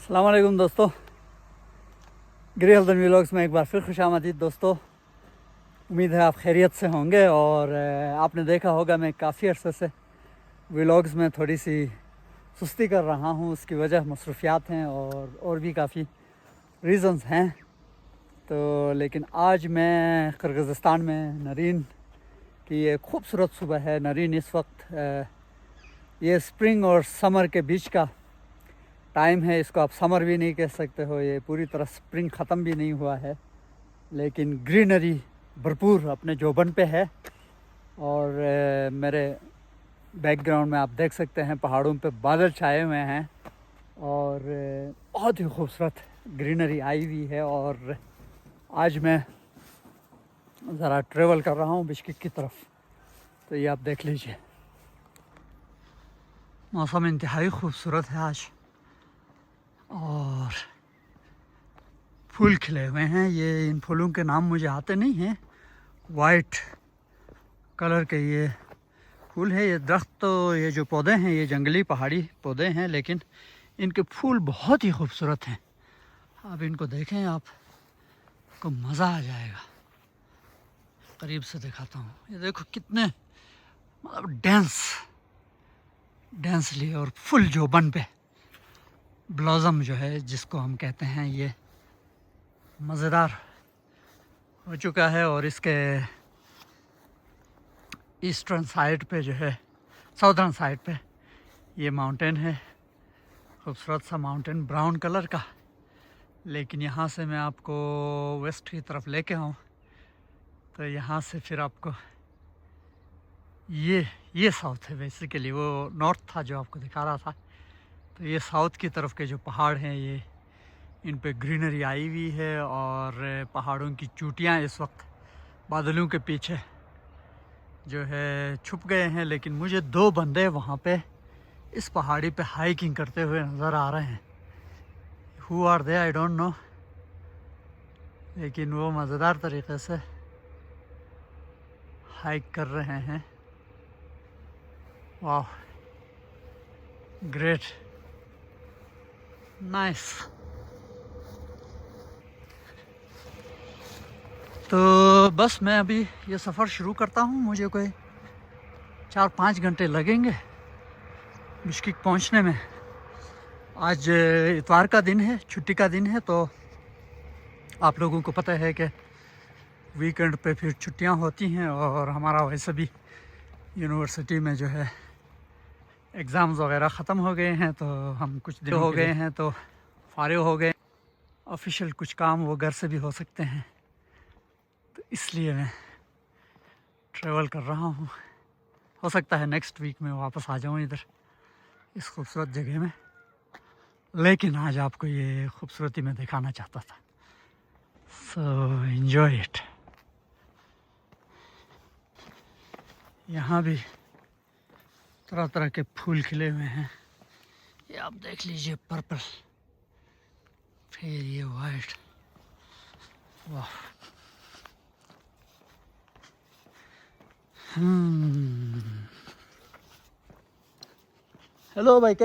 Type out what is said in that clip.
अस्सलाम वालेकुम दोस्तों, गिरी हल्दन व्लॉग्स में एक बार फिर खुशामदीद दोस्तों। उम्मीद है आप खैरियत से होंगे। और आपने देखा होगा मैं काफ़ी अरसे से व्लॉग्स में थोड़ी सी सुस्ती कर रहा हूँ। उसकी वजह मसरूफियात हैं और भी काफ़ी रीज़न्स हैं। तो लेकिन आज मैं किर्गिज़स्तान में नरीन की ये खूबसूरत सुबह है। नरीन इस वक्त ये स्प्रिंग और समर के बीच का टाइम है। इसको आप समर भी नहीं कह सकते हो, ये पूरी तरह स्प्रिंग ख़त्म भी नहीं हुआ है, लेकिन ग्रीनरी भरपूर अपने जोबन पे है। और मेरे बैकग्राउंड में आप देख सकते हैं पहाड़ों पे बादल छाए हुए हैं और बहुत ही खूबसूरत ग्रीनरी आई हुई है। और आज मैं ज़रा ट्रेवल कर रहा हूँ बिश्केक की तरफ, तो ये आप देख लीजिए। मौसम इंतहाई खूबसूरत है आज और फूल खिले हुए हैं। ये इन फूलों के नाम मुझे आते नहीं हैं। वाइट कलर के ये फूल है। ये दरख्त तो ये जो पौधे हैं ये जंगली पहाड़ी पौधे हैं, लेकिन इनके फूल बहुत ही खूबसूरत हैं। आप इनको देखें, आपको मज़ा आ जाएगा। करीब से दिखाता हूँ, ये देखो कितने मतलब डेंसली और फुल जोबन पे ब्लॉसम जो है जिसको हम कहते हैं ये मज़ेदार हो चुका है। और इसके ईस्टर्न साइड पे जो है, साउदर्न साइड पे ये माउंटेन है, खूबसूरत सा माउंटेन ब्राउन कलर का। लेकिन यहाँ से मैं आपको वेस्ट की तरफ लेके आऊँ तो यहाँ से फिर आपको ये साउथ है बेसिकली। वो नॉर्थ था जो आपको दिखा रहा था, तो ये साउथ की तरफ के जो पहाड़ हैं ये इन पे ग्रीनरी आई हुई है। और पहाड़ों की चोटियाँ इस वक्त बादलों के पीछे जो है छुप गए हैं, लेकिन मुझे दो बंदे वहाँ पे इस पहाड़ी पे हाइकिंग करते हुए नज़र आ रहे हैं। Who are they I don't know, लेकिन वो मज़ेदार तरीक़े से हाइक कर रहे हैं। वाह, ग्रेट, नाइस। तो बस मैं अभी ये सफ़र शुरू करता हूँ। मुझे कोई 4-5 घंटे लगेंगे बिश्केक पहुँचने में। आज इतवार का दिन है, छुट्टी का दिन है, तो आप लोगों को पता है कि वीकेंड पे फिर छुट्टियां होती हैं। और हमारा वैसे भी यूनिवर्सिटी में जो है एग्ज़ाम्स वगैरह ख़त्म हो गए हैं, तो हम कुछ दिन हो गए हैं तो फारिग हो गए। ऑफिशियल कुछ काम वो घर से भी हो सकते हैं, तो इसलिए मैं ट्रेवल कर रहा हूँ। हो सकता है नेक्स्ट वीक में वापस आ जाऊँ इधर इस खूबसूरत जगह में, लेकिन आज आपको ये खूबसूरती मैं दिखाना चाहता था। So enjoy it. यहाँ भी तरह तरह के फूल खिले हुए हैं। ये आप देख लीजिए, पर्पल, फिर ये वाइट। वाह। हेलो भाई, क्या